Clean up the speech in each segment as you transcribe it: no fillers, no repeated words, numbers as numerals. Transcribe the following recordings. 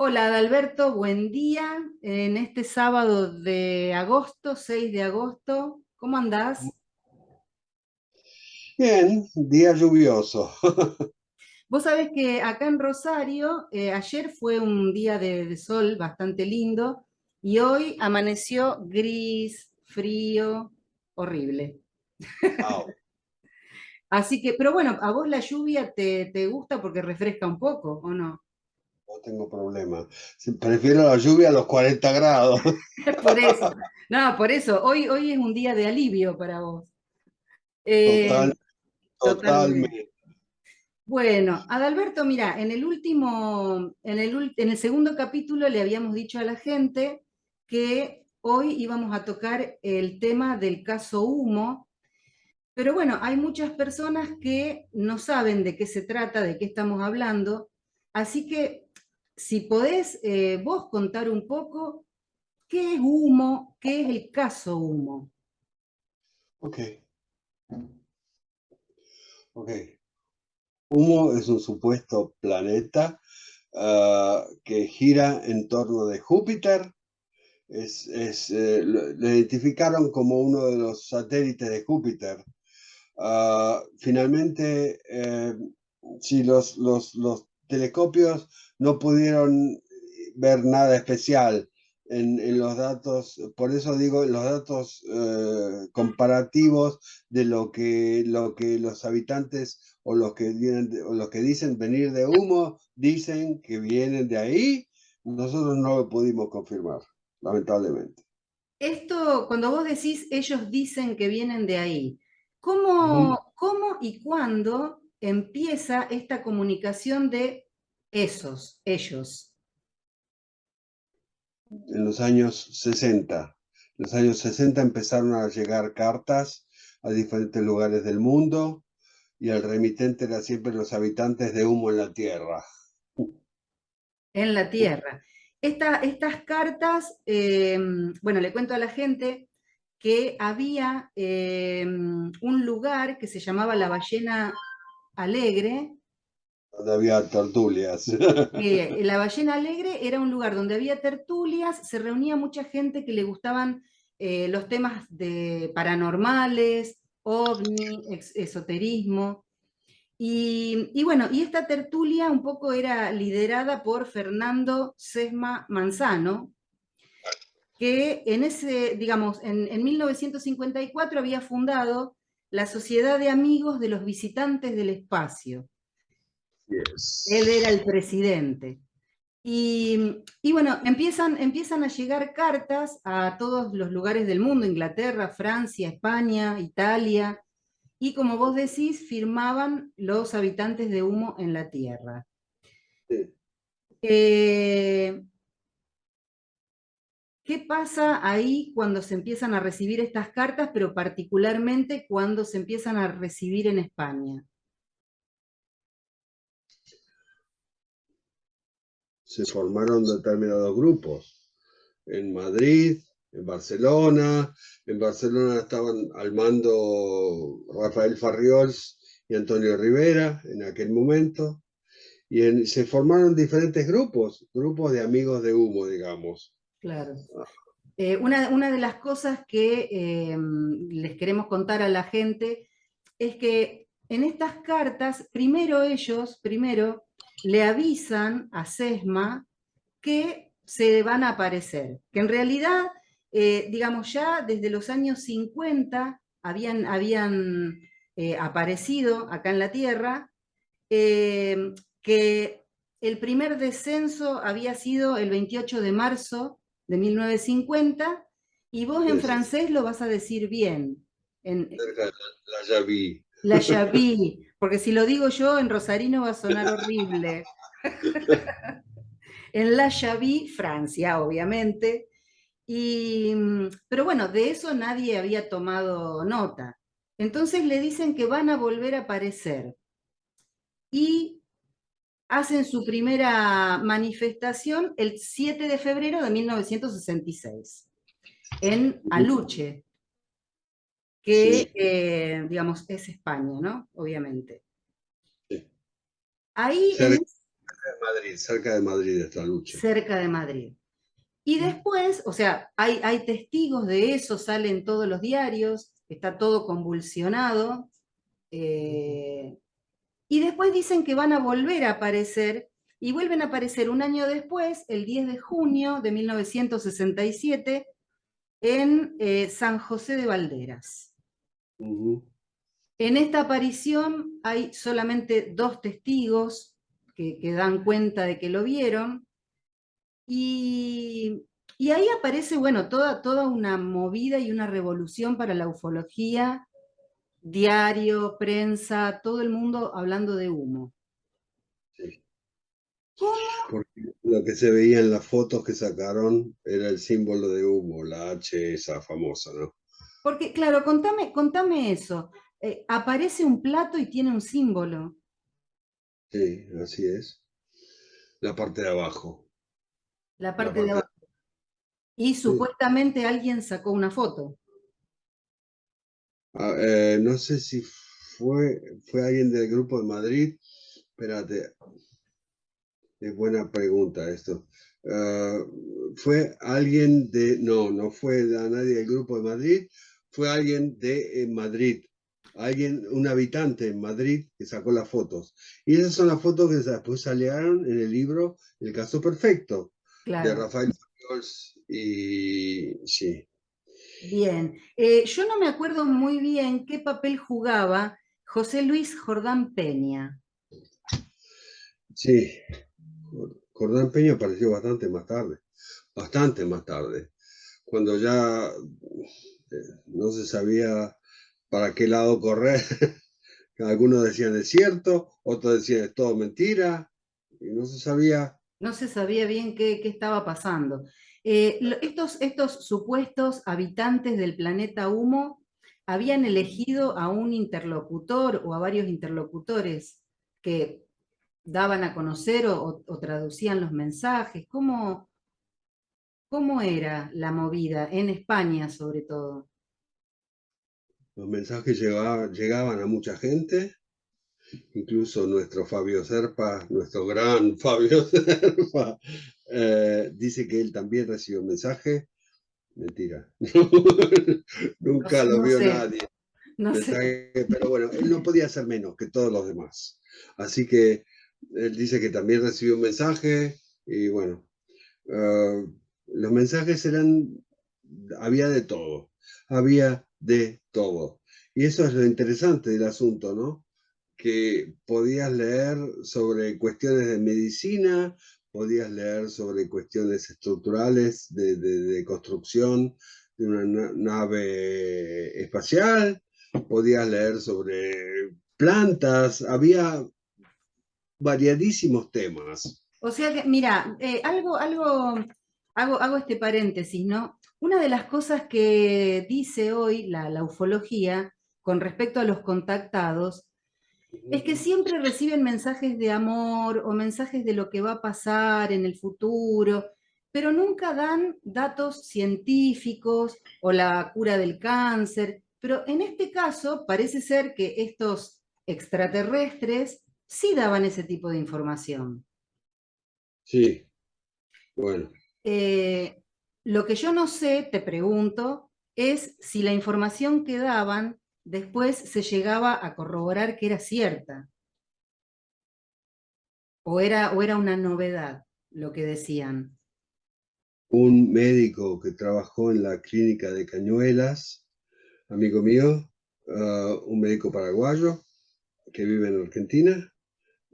Hola Adalberto, buen día. En este sábado de agosto, 6 de agosto, ¿cómo andás? Bien, día lluvioso. Vos sabés que acá en Rosario, ayer fue un día de sol bastante lindo y hoy amaneció gris, frío, horrible. Au, Así que, pero bueno, ¿a vos la lluvia te gusta porque refresca un poco, o no? no tengo problema. Prefiero la lluvia a los 40 grados. Por eso, no, por eso, hoy es un día de alivio para vos. Total, Eh, Totalmente. totalmente. Bueno, Adalberto, mira, en el segundo capítulo le habíamos dicho a la gente que hoy íbamos a tocar el tema del caso Humo, pero bueno, hay muchas personas que no saben de qué se trata, de qué estamos hablando, así que si podés vos contar un poco qué es Humo, qué es el caso Humo. Ok, ok. Humo es un supuesto planeta que gira en torno de Júpiter. Lo identificaron como uno de los satélites de Júpiter. Finalmente, si los telescopios no pudieron ver nada especial en los datos, por eso digo, los datos comparativos de lo que los habitantes o o los que dicen venir de Humo, dicen que vienen de ahí, nosotros no lo pudimos confirmar, lamentablemente. Esto, cuando vos decís ellos dicen que vienen de ahí, Ujú. ¿cómo y cuándo empieza esta comunicación de ellos? En los años 60. En los años 60 empezaron a llegar cartas a diferentes lugares del mundo y el remitente era siempre los habitantes de Humo en la Tierra. En la Tierra? Estas cartas, bueno, le cuento a la gente que había un lugar que se llamaba la Ballena Alegre, Donde había tertulias. que la Ballena Alegre era un lugar donde había tertulias, se reunía mucha gente que le gustaban los temas de paranormales, ovni, esoterismo. Y bueno, y esta tertulia un poco era liderada por Fernando Sesma Manzano, que en ese, digamos, en 1954 había fundado la Sociedad de Amigos de los Visitantes del Espacio. Él era Yes. el presidente. Y bueno, empiezan a llegar cartas a todos los lugares del mundo, Inglaterra, Francia, España, Italia, y como vos decís, firmaban los habitantes de Humo en la Tierra. Sí. Eh, ¿Qué pasa ahí cuando se empiezan a recibir estas cartas, pero particularmente cuando se empiezan a recibir en España? Se formaron determinados grupos. En Madrid, en Barcelona. En Barcelona estaban al mando Rafael Farriols y Antonio Rivera en aquel momento. Se formaron diferentes grupos de amigos de Humo, digamos. Claro. Una de las cosas que les queremos contar a la gente es que en estas cartas, primero le avisan a Sesma que se van a aparecer, que en realidad, digamos, ya desde los años 50 habían aparecido acá en la Tierra, que el primer descenso había sido el 28 de marzo de 1950, y vos en Es francés lo vas a decir bien, en cerca de la Yaví. la Javí, porque si lo digo yo en rosarino va a sonar horrible. En la Javí, Francia, obviamente. Pero bueno, de eso nadie había tomado nota. Entonces le dicen que van a volver a aparecer y hacen su primera manifestación el 7 de febrero de 1966 en Aluche, que Sí, digamos es España, ¿no? Obviamente. sí. Ahí en, Cerca Madrid, cerca de Madrid esta lucha. cerca de Madrid. Y después, o sea, hay testigos de eso, salen todos los diarios, está todo convulsionado, eh, y después dicen que van a volver a aparecer, y vuelven a aparecer un año después, el 10 de junio de 1967, en San José de Valderas. Ujú. En esta aparición hay solamente dos testigos que dan cuenta de que lo vieron, y, y ahí aparece, bueno, toda una movida y una revolución para la ufología, diario, prensa, todo el mundo hablando de humo. Sí. ¿Cómo? Porque lo que se veía en las fotos que sacaron era el símbolo de humo, la H esa famosa, ¿no? Porque, claro, contame eso. Aparece un plato y tiene un símbolo, Sí, así es. La parte de abajo. la La parte de parte abajo. Y sí. supuestamente alguien sacó una foto. No sé si fue alguien del grupo de Madrid. Espérate, es buena pregunta esto. Ah, fue alguien de, no fue a nadie del grupo de Madrid, fue alguien de Madrid, alguien, un habitante en Madrid que sacó las fotos. Y esas son las fotos que después salieron en el libro El caso perfecto de Claro. Rafael Fariols y sí, Bien. Yo no me acuerdo muy bien qué papel jugaba José Luis Jordán Peña. sí. Jordán Peña apareció bastante más tarde, cuando ya no se sabía para qué lado correr. Algunos decían es cierto, otros decían es todo mentira, y no se sabía. No se sabía bien qué estaba pasando. Estos supuestos habitantes del planeta Humo habían elegido a un interlocutor o a varios interlocutores que daban a conocer o traducían los mensajes. ¿Cómo era la movida en España sobre todo? Los mensajes llegaban a mucha gente, incluso nuestro Fabio Serpa, nuestro gran Fabio Serpa, dice que él también recibió un mensaje. Mentira, No, nunca lo no vio sé, nadie. no sé. Pero bueno, él no podía hacer menos que todos los demás. Así que él dice que también recibió un mensaje y bueno, los mensajes eran, había de todo, había de todo. Y eso es lo interesante del asunto, ¿no? Que podías leer sobre cuestiones de medicina, podías leer sobre cuestiones estructurales de construcción de una nave espacial, podías leer sobre plantas, había variadísimos temas. O sea que, mira, hago este paréntesis, ¿no? Una de las cosas que dice hoy la ufología con respecto a los contactados es que siempre reciben mensajes de amor o mensajes de lo que va a pasar en el futuro, pero nunca dan datos científicos o la cura del cáncer. Pero en este caso parece ser que estos extraterrestres sí daban ese tipo de información. Sí, bueno, Eh, lo que yo no sé, te pregunto, es si la información que daban después se llegaba a corroborar que era cierta o era una novedad lo que decían. un médico que trabajó en la clínica de Cañuelas, amigo mío, un médico paraguayo que vive en Argentina,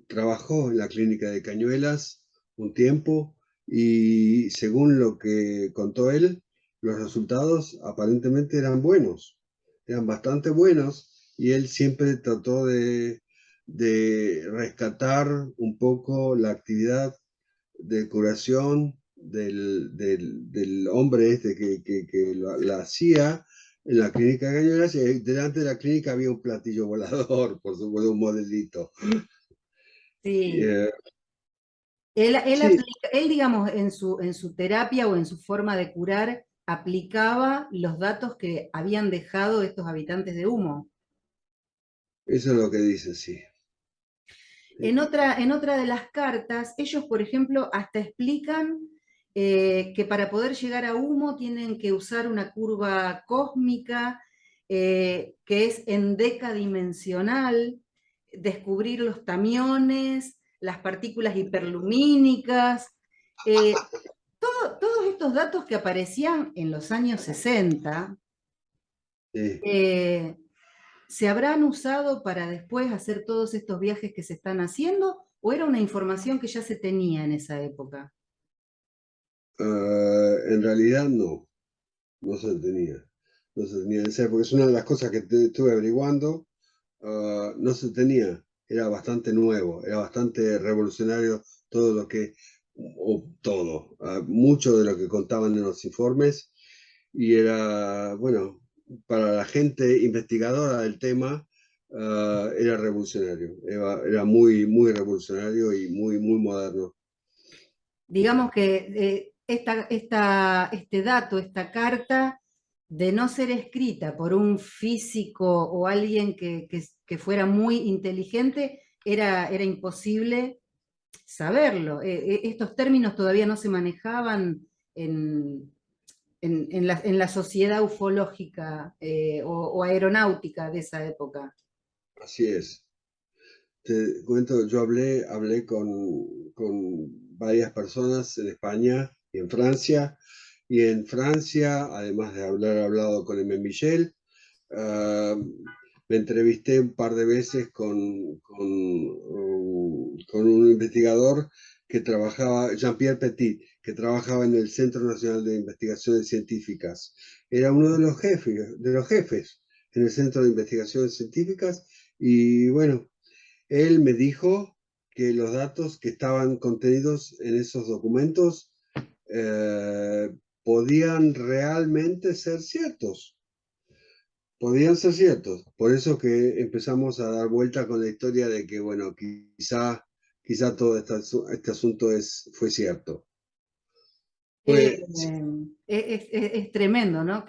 trabajó en la clínica de Cañuelas un tiempo y según lo que contó él, los resultados aparentemente eran buenos, eran bastante buenos y él siempre trató de rescatar un poco la actividad de curación del hombre este que la hacía en la clínica de Cañuelas y delante de la clínica había un platillo volador, por supuesto, un modelito. Sí. Eh, sí, Él, digamos, en su terapia o en su forma de curar, aplicaba los datos que habían dejado estos habitantes de humo. eso es lo que dice, sí. Sí. En otra de las cartas, ellos, por ejemplo, hasta explican que para poder llegar a humo tienen que usar una curva cósmica que es endecadimensional, descubrir los tamiones, las partículas hiperlumínicas, eh, todos estos datos que aparecían en los años 60, Sí. eh, ¿se habrán usado para después hacer todos estos viajes que se están haciendo o era una información que ya se tenía en esa época? En realidad no, no se tenía. No se tenía en esa época. Es una de las cosas que estuve averiguando. No se tenía. Era bastante nuevo, era bastante revolucionario todo lo que, o todo, mucho de lo que contaban en los informes. Y era, bueno, para la gente investigadora del tema, era revolucionario. Era muy, muy revolucionario y muy, muy moderno. Digamos que este dato, esta carta, de no ser escrita por un físico o alguien que fuera muy inteligente, era imposible saberlo. Estos términos todavía no se manejaban en, en la sociedad ufológica o aeronáutica de esa época. Así es. Te cuento, yo hablé con varias personas en España y en Francia. Y en Francia, además de haber hablado con M. Michel, ah, me entrevisté un par de veces con un investigador que trabajaba, Jean-Pierre Petit, que trabajaba en el Centro Nacional de Investigaciones Científicas. Era uno de los jefes en el Centro de Investigaciones Científicas. Y bueno, él me dijo que los datos que estaban contenidos en esos documentos eh, podían realmente ser ciertos. Podían ser ciertos. Por eso que empezamos a dar vuelta con la historia de que, bueno, quizá todo este asunto fue cierto. Eh, Fue, es tremendo, ¿no?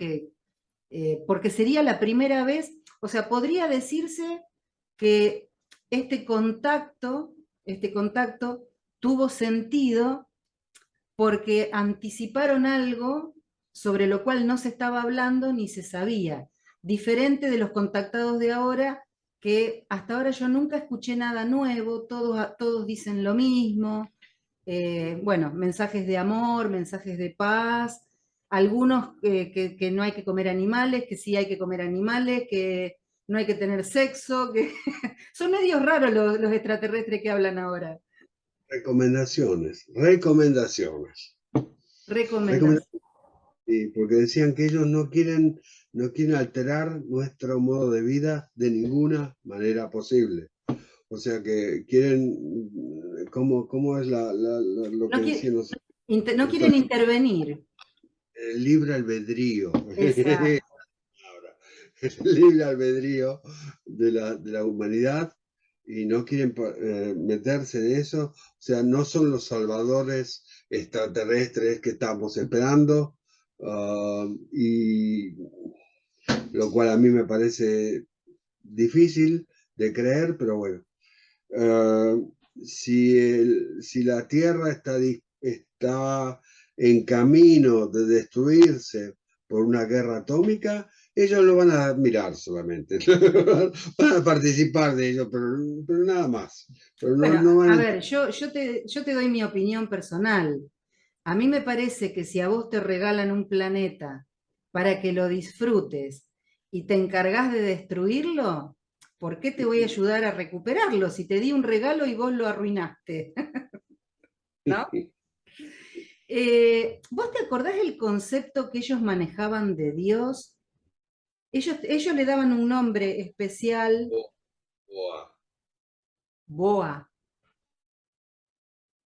Porque sería la primera vez, o sea, podría decirse que este este contacto tuvo sentido porque anticiparon algo sobre lo cual no se estaba hablando ni se sabía, diferente de los contactados de ahora, que hasta ahora yo nunca escuché nada nuevo, todos dicen lo mismo, bueno, mensajes de amor, mensajes de paz, algunos que no hay que comer animales, que sí hay que comer animales, que no hay que tener sexo, que son medios raros los extraterrestres que hablan ahora. recomendaciones. Recomendación. Recomendaciones, sí, porque decían que ellos no quieren alterar nuestro modo de vida de ninguna manera posible. O sea que quieren, ¿cómo es lo que No, decían no los quieren intervenir. el libre albedrío? Exacto. Ahora, el libre albedrío de la humanidad y no quieren meterse en eso. O sea, no son los salvadores extraterrestres que estamos esperando. Y lo cual a mí me parece difícil de creer, pero bueno. Ah, si la Tierra está en camino de destruirse por una guerra atómica, ellos lo van a mirar solamente. Van a participar de ello, pero nada más. Pero no, Bueno, no van a a ver, yo te doy mi opinión personal. A mí me parece que si a vos te regalan un planeta para que lo disfrutes y te encargas de destruirlo, ¿por qué te voy a ayudar a recuperarlo si te di un regalo y vos lo arruinaste? ¿No? ¿Vos te acordás el concepto que ellos manejaban de Dios? Ellos le daban un nombre especial, Boa. Boa.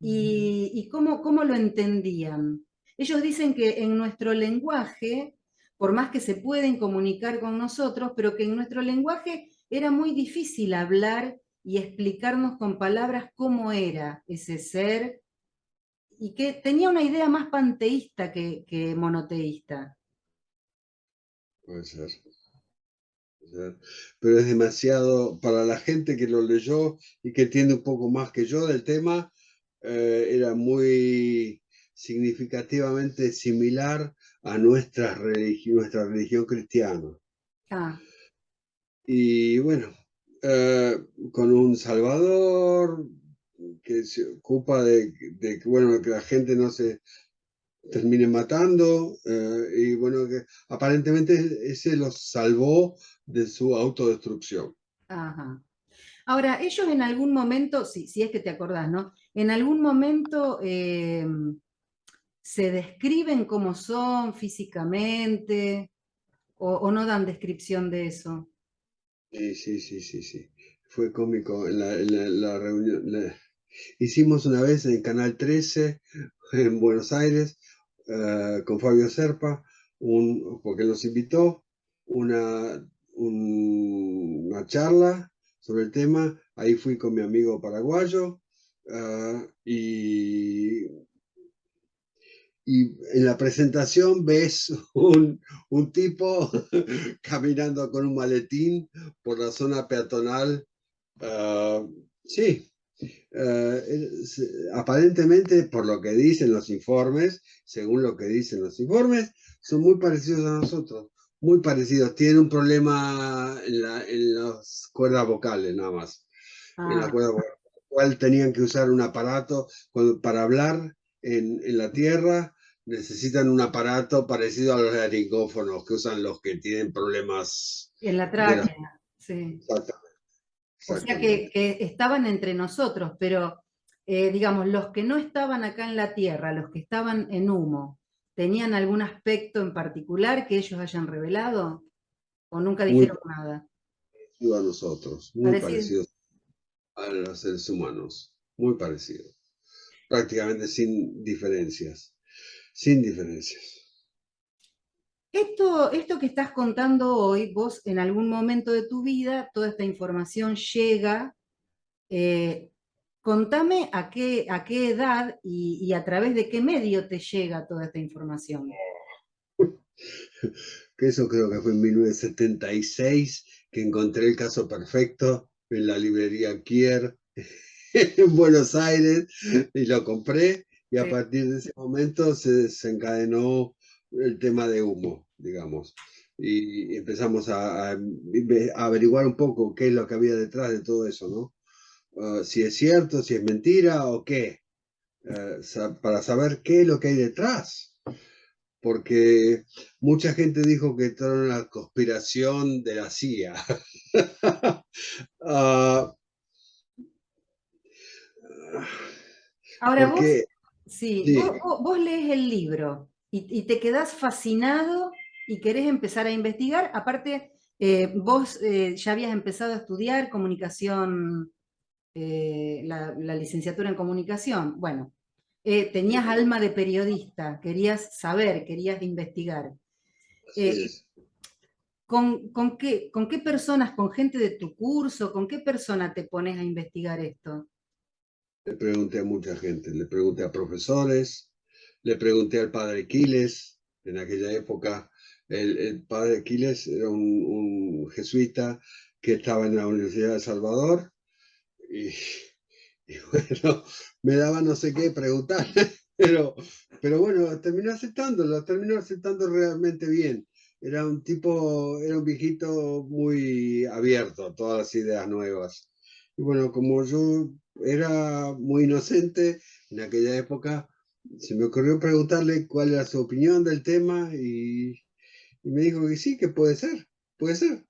¿Y cómo lo entendían? Ellos dicen que en nuestro lenguaje, por más que se pueden comunicar con nosotros, pero que en nuestro lenguaje era muy difícil hablar y explicarnos con palabras cómo era ese ser, y que tenía una idea más panteísta que monoteísta. Puede ser. pero es demasiado, para la gente que lo leyó y que entiende un poco más que yo del tema, era muy significativamente similar a nuestra religión cristiana. Ah, Y bueno, con un Salvador que se ocupa de que, bueno, que la gente no se termine matando, y bueno, que aparentemente ese los salvó de su autodestrucción. ajá. Ahora, ellos en algún momento, si es que te acordás, ¿no? En algún momento se describen cómo son físicamente o no dan descripción de eso. Sí, sí, sí, sí, sí. Fue cómico la reunión. Hicimos una vez en Canal 13 en Buenos Aires, con Fabio Serpa, porque nos invitó una, una charla sobre el tema. Ahí fui con mi amigo paraguayo, y en la presentación ves un tipo caminando con un maletín por la zona peatonal. Ah, sí, aparentemente, por lo que dicen los informes, según lo que dicen los informes, son muy parecidos a nosotros, muy parecidos. Tienen un problema en las cuerdas vocales, nada más. En la Ah, cuerda vocal, cual tenían que usar un aparato para hablar en la Tierra. Necesitan un aparato parecido a los laringófonos que usan los que tienen problemas en la de la... tráquea, sí. Exactamente, O sea exactamente. que estaban entre nosotros, pero digamos, los que no estaban acá en la Tierra, los que estaban en humo, ¿tenían algún aspecto en particular que ellos hayan revelado? ¿O nunca Muy dijeron nada? parecido a nosotros, muy Parecido. parecidos a los seres humanos, muy parecido, prácticamente sin diferencias, sin diferencias. Esto que estás contando hoy, vos en algún momento de tu vida, toda esta información llega. eh, Contame a qué edad y a través de qué medio te llega toda esta información. Que eso creo que fue en 1976 que encontré el caso perfecto en la librería Kier en Buenos Aires y lo compré, y a Sí. partir de ese momento se desencadenó el tema de humo, digamos. Y empezamos a averiguar un poco qué es lo que había detrás de todo eso, ¿no? Si es cierto, si es mentira o qué, para saber qué es lo que hay detrás, porque mucha gente dijo que esto era una conspiración de la CIA. Ah, Ahora vos, porque, sí, sí, vos lees el libro y te quedás fascinado y querés empezar a investigar. Aparte, vos ya habías empezado a estudiar comunicación, la licenciatura en comunicación. Bueno, tenías alma de periodista, querías saber, querías investigar. así Eh, es. con qué personas, con gente de tu curso, con qué persona te pones a investigar esto? Le pregunté a mucha gente, le pregunté a profesores, le pregunté al padre Quiles, en aquella época. El padre Quiles era un jesuita que estaba en la Universidad de Salvador, y, y bueno, me daba no sé qué preguntar, pero, pero bueno, terminó aceptando realmente bien. Era un tipo, era un viejito muy abierto a todas las ideas nuevas. Y bueno, como yo era muy inocente en aquella época, se me ocurrió preguntarle cuál era su opinión del tema, y me dijo que sí, que puede ser, puede ser.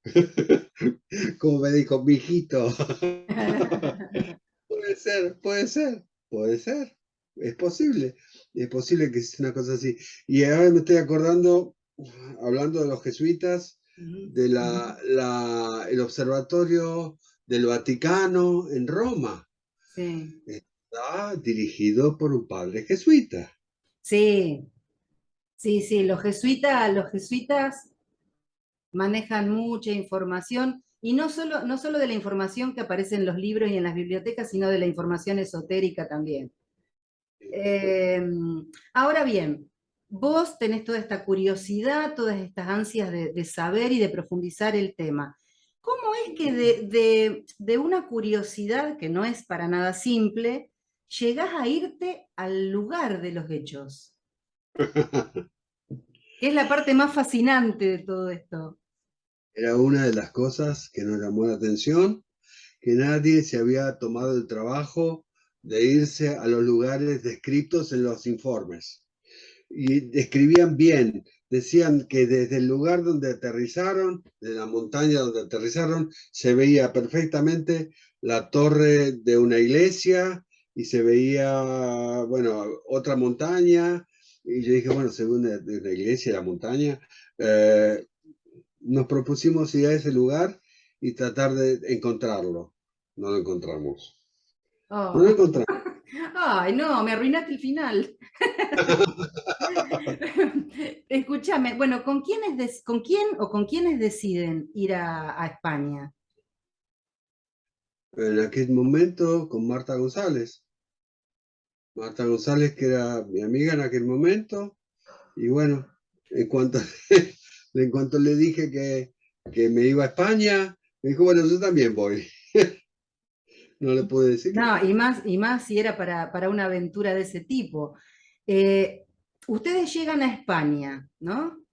Como me dijo, mijito, puede ser, puede ser, puede ser, es posible que sea una cosa así. Y ahora me estoy acordando, hablando de los jesuitas, Ujú. de el observatorio del Vaticano en Roma. Sí, Está dirigido por un padre jesuita. sí, sí, sí, los jesuitas manejan mucha información y no solo de la información que aparece en los libros y en las bibliotecas, sino de la información esotérica también. Eh, Ahora bien, vos tenés toda esta curiosidad, todas estas ansias de saber y de profundizar el tema. es que de una curiosidad que no es para nada simple, llegás a irte al lugar de los hechos? Que es la parte más fascinante de todo esto. Era una de las cosas que nos llamó la atención, que nadie se había tomado el trabajo de irse a los lugares descritos en los informes. Y describían bien, decían que desde el lugar donde aterrizaron, de la montaña donde aterrizaron, se veía perfectamente la torre de una iglesia y se veía, bueno, otra montaña. Y yo dije, bueno, según la iglesia y la montaña, nos propusimos ir a ese lugar y tratar de encontrarlo. No lo encontramos. No lo Oh. encontramos. Ay, no, me arruinaste el final. Escúchame, bueno, ¿con quién o con quiénes deciden ir a España? En aquel momento con Marta González. Marta González, que era mi amiga en aquel momento, y bueno, en cuanto, en cuanto le dije que me iba a España, me dijo, bueno, yo también voy. No le pude decir que No, no. y más si era para una aventura de ese tipo. Ustedes llegan a España, ¿no?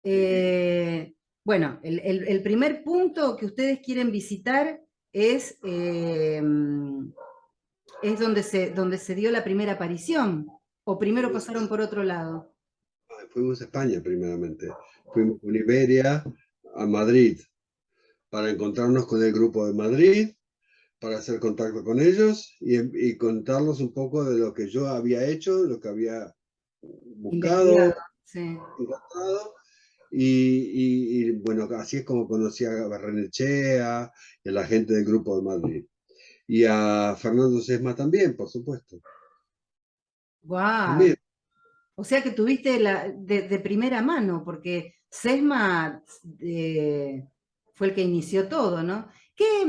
Eh, bueno, el primer punto que ustedes quieren visitar es donde se dio la primera aparición, o primero Fuimos, pasaron por otro lado. fuimos a España primeramente. Fuimos con Iberia a Madrid para encontrarnos con el grupo de Madrid, para hacer contacto con ellos y contarles un poco de lo que yo había hecho, lo que había Investigado, buscado, sí. encontrado. Bueno, así es como conocí a Barrenechea y a la gente del Grupo de Madrid. Y a Fernando Sesma también, por supuesto. Guau. También. O sea que tuviste de primera mano, porque Sesma fue el que inició todo, ¿no? ¿Qué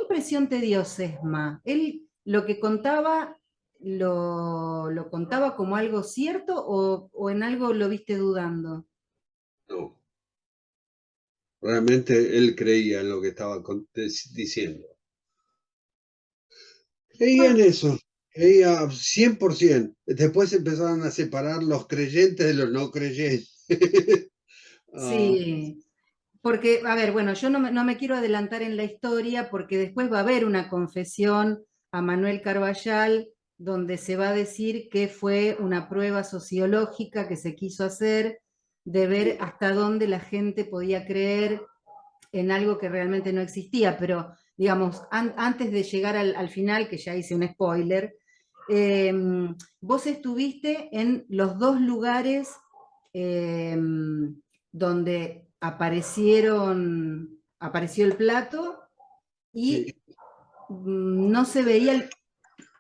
impresión te dio Sesma? ¿Él lo que contaba lo contaba como algo cierto o en algo lo viste dudando? No, realmente él creía en lo que estaba diciendo. Creía en Ah, eso, creía 100%. Después empezaron a separar los creyentes de los no creyentes. Ah, sí, porque, a ver, bueno, yo no me quiero adelantar en la historia porque después va a haber una confesión a Manuel Carballal donde se va a decir que fue una prueba sociológica que se quiso hacer de ver hasta dónde la gente podía creer en algo que realmente no existía, pero digamos, antes de llegar al final, que ya hice un spoiler, eh, vos estuviste en los dos lugares eh, donde apareció el plato sí, y no se veía el...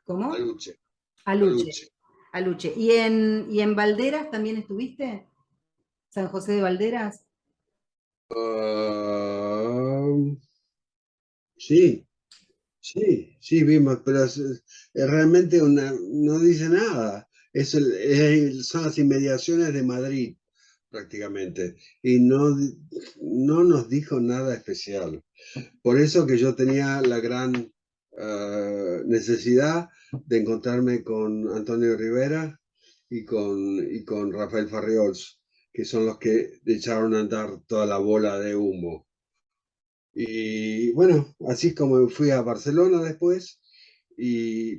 ¿Cómo? Aluche, Aluche, Aluche. Aluche. ¿Y en Valderas también estuviste? ¿San José de Valderas? Ah, sí, sí, sí, vimos, pero realmente no dice nada. Son las inmediaciones de Madrid, prácticamente. Y no nos dijo nada especial. Por eso que yo tenía la gran necesidad de encontrarme con Antonio Rivera y con Rafael Farriols, que son los que echaron a andar toda la bola de humo. Y bueno, así es como fui a Barcelona después y,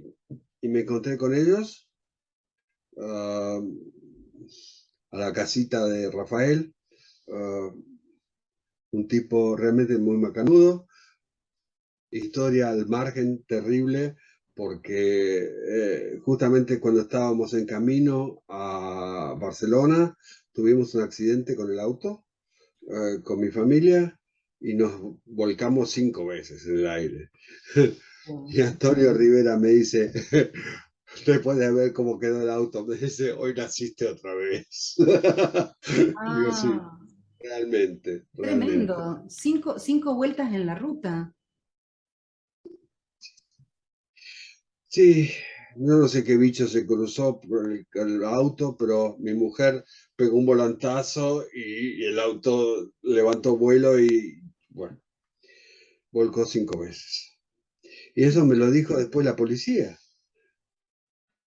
y me encontré con ellos ah, a la casita de Rafael, ah, un tipo realmente muy macanudo, historia al margen terrible, porque justamente cuando estábamos en camino a Barcelona tuvimos un accidente con el auto, con mi familia, y nos volcamos 5 veces en el aire. Y Antonio Rivera me dice, después de ver cómo quedó el auto, me dice, hoy naciste otra vez. Digo, sí, Ah, realmente, realmente. tremendo. Cinco vueltas en la ruta. Sí, no sé qué bicho se cruzó por el auto, pero mi mujer pegó un volantazo y el auto levantó vuelo y bueno. volcó 5 veces. Y eso me lo dijo después la policía.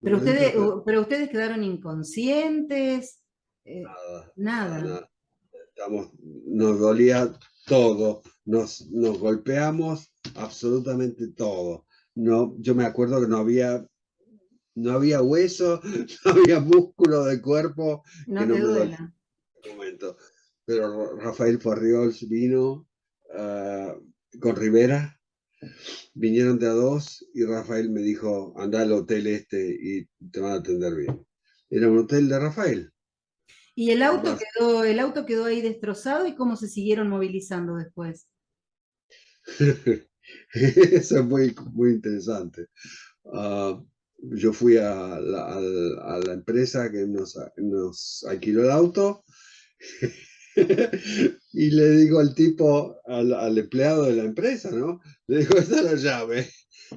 Me lo dijo después. Pero ustedes quedaron inconscientes, eh, Nada, nada, nada. nada. Nos dolía todo, nos golpeamos absolutamente todo. No, yo me acuerdo que no había hueso, no había músculo del cuerpo que No no te me dolía duela. en ese momento. Pero Rafael Farriols vino con Rivera, vinieron de a dos y Rafael me dijo, anda al hotel este y te van a atender bien. Era un hotel de Rafael. ¿Y el auto quedó ahí destrozado y cómo se siguieron movilizando después? Eso es muy, muy interesante. Yo fui a la empresa que nos alquiló el auto y le digo al tipo, al empleado de la empresa, ¿no? Le digo, esta es la llave.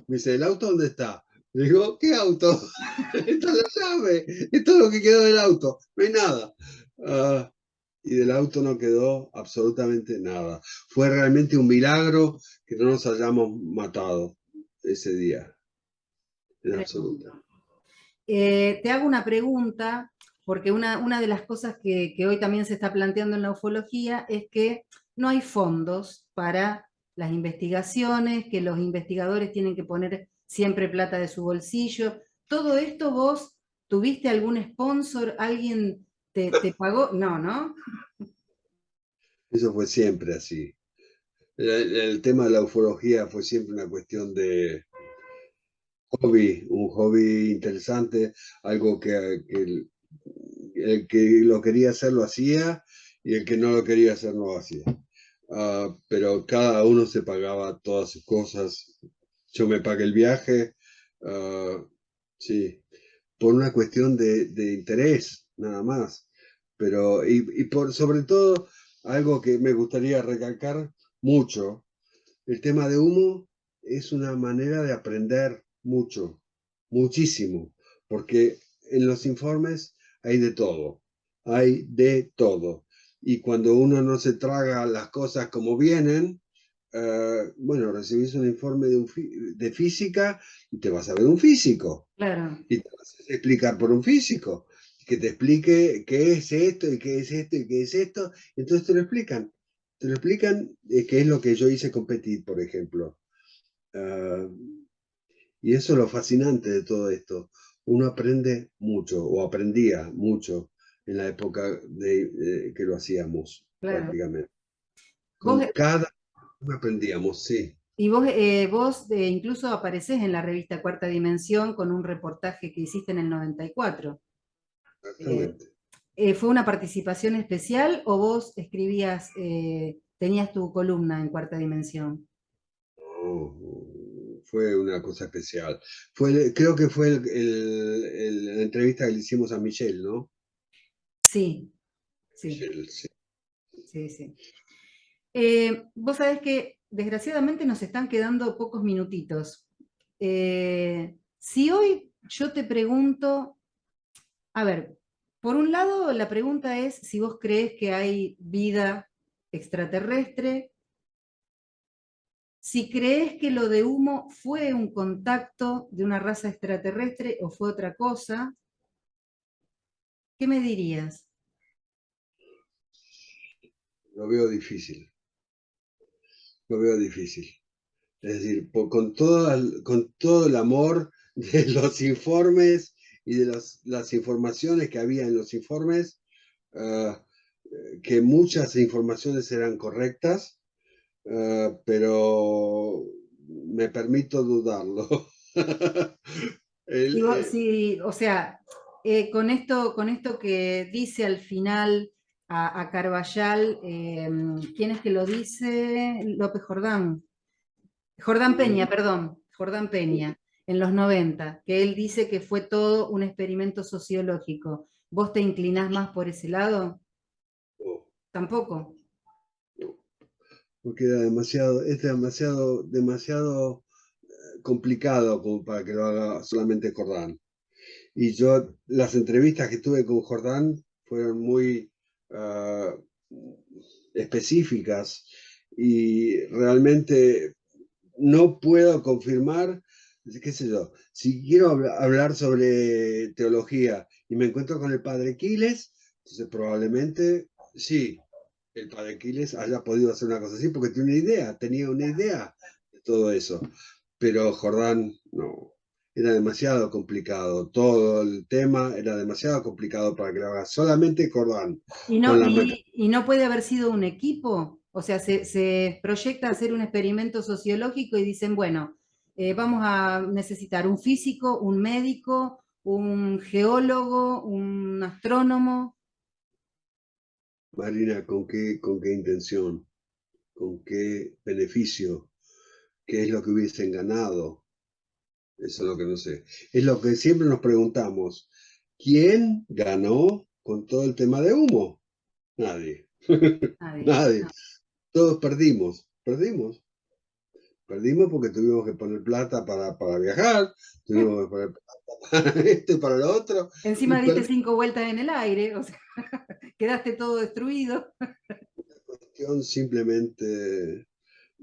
Me dice, ¿el auto dónde está? Le digo, ¿qué auto? Esta es la llave. Esto es lo que quedó del auto. No hay nada. Ah, y del auto no quedó absolutamente nada. Fue realmente un milagro que no nos hayamos matado ese día, en absoluto. Tremendo. Te hago una pregunta, porque una de las cosas que hoy también se está planteando en la ufología es que no hay fondos para las investigaciones, que los investigadores tienen que poner siempre plata de su bolsillo. ¿Todo esto vos tuviste algún sponsor? ¿Alguien te pagó? No, ¿no? Eso fue siempre así. El tema de la ufología fue siempre una cuestión de hobby, un hobby interesante, algo que el que lo quería hacer lo hacía y el que no lo quería hacer no lo hacía. Pero cada uno se pagaba todas sus cosas. Yo me pagué el viaje, sí, por una cuestión de interés, nada más. Pero, y por sobre todo, algo que me gustaría recalcar mucho, el tema de humo es una manera de aprender mucho, muchísimo, porque en los informes hay de todo. Y cuando uno no se traga las cosas como vienen, bueno, recibís un informe de física y te vas a ver un físico Claro. y te vas a explicar por un físico que te explique qué es esto y qué es esto y qué es esto. Entonces te lo explican. Te lo explican qué es lo que yo hice con Petit, por ejemplo. Uh, y eso es lo fascinante de todo esto. Uno aprende mucho o aprendía mucho en la época que lo hacíamos Claro. prácticamente. Vos, Con cada uno aprendíamos, sí, y vos incluso aparecés en la revista Cuarta Dimensión con un reportaje que hiciste en el 94. Eh, exactamente. ¿Fue una participación especial o vos escribías, tenías tu columna en Cuarta Dimensión? No, fue una cosa especial. Creo que fue la entrevista que le hicimos a Michelle, ¿no? Sí, sí, Michelle, sí. sí, sí. Vos sabés que desgraciadamente nos están quedando pocos minutitos. Si hoy yo te pregunto, a ver, por un lado la pregunta es si vos crees que hay vida extraterrestre, si crees que lo de humo fue un contacto de una raza extraterrestre o fue otra cosa, ¿qué me dirías? Lo veo difícil, lo veo difícil. Es decir, con todo el amor de los informes y de las informaciones que había en los informes, ah, que muchas informaciones eran correctas, pero me permito dudarlo. El, Sí, o sea, con esto que dice al final a Carvajal, ¿quién es que lo dice? López Jordán. Jordán Peña, perdón, Jordán Peña, en los 90, que él dice que fue todo un experimento sociológico. ¿Vos te inclinás más por ese lado? no, Tampoco. no, porque es demasiado complicado como para que lo haga solamente Jordán. Y yo, las entrevistas que tuve con Jordán fueron muy específicas y realmente no puedo confirmar, qué sé yo, si quiero hablar sobre teología y me encuentro con el padre Quiles, entonces probablemente sí, el padre Quiles haya podido hacer una cosa así porque tenía una idea de todo eso. Pero Jordán, no, era demasiado complicado. Todo el tema era demasiado complicado para que lo haga solamente Jordán. Con la y no puede haber sido un equipo, o sea, se proyecta hacer un experimento sociológico y dicen, bueno, vamos a necesitar un físico, un médico, un geólogo, un astrónomo. Marina, con qué intención? ¿Con qué beneficio? ¿Qué es lo que hubiesen ganado? Eso es lo que no sé. Es lo que siempre nos preguntamos. ¿Quién ganó con todo el tema de humo? Nadie. Nadie. Nadie. Todos perdimos. Perdimos. Perdimos porque tuvimos que poner plata para viajar, tuvimos que poner plata para esto y para lo otro, y Encima diste 5 vueltas en el aire, o sea, quedaste todo destruido. cuestión simplemente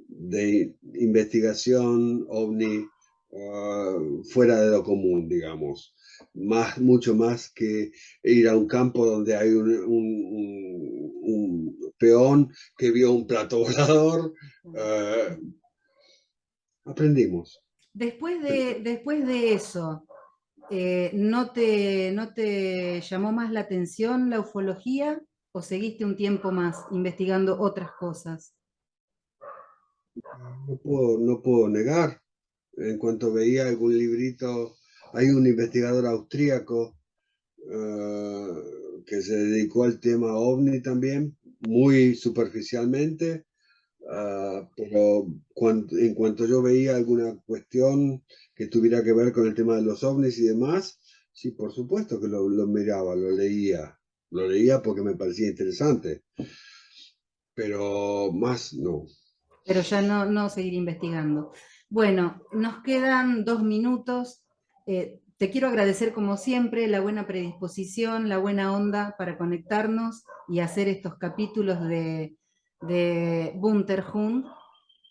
de investigación ovni fuera de lo común, digamos. Mucho más que ir a un campo donde hay un peón que vio un plato volador. Aprendimos. Después de eso, no te llamó más la atención la ufología o seguiste un tiempo más investigando otras cosas? No puedo negar. En cuanto veía algún librito, hay un investigador austríaco que se dedicó al tema ovni también, muy superficialmente, pero en cuanto yo veía alguna cuestión que tuviera que ver con el tema de los ovnis y demás, sí, por supuesto que lo miraba, lo leía porque me parecía interesante, pero más no. Pero ya no seguir investigando. Bueno, nos quedan 2 minutos. Te quiero agradecer como siempre la buena predisposición, la buena onda para conectarnos y hacer estos capítulos de Bunterhund.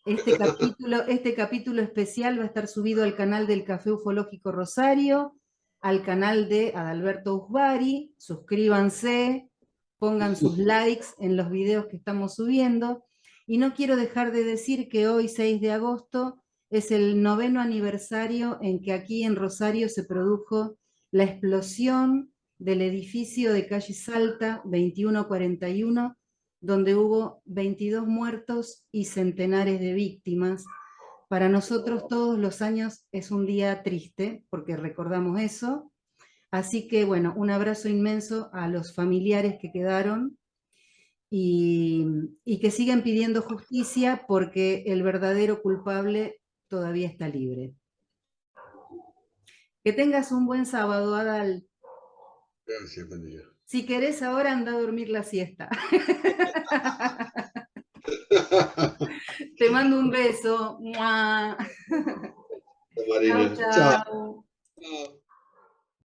Este capítulo especial va a estar subido al canal del Café Ufológico Rosario, al canal de Adalberto Usbari. Suscríbanse, pongan sus likes en los videos que estamos subiendo. Y no quiero dejar de decir que hoy, 6 de agosto, es el 9º aniversario en que aquí en Rosario se produjo la explosión del edificio de calle Salta 2141, donde hubo 22 muertos y centenares de víctimas. Para nosotros todos los años es un día triste porque recordamos eso. Así que bueno, un abrazo inmenso a los familiares que quedaron y que siguen pidiendo justicia porque el verdadero culpable todavía está libre. Que tengas un buen sábado, Adal. Gracias, María. Si querés ahora anda a dormir la siesta. Te mando un beso. ¡Mua! Chao, Marina, chao. chao.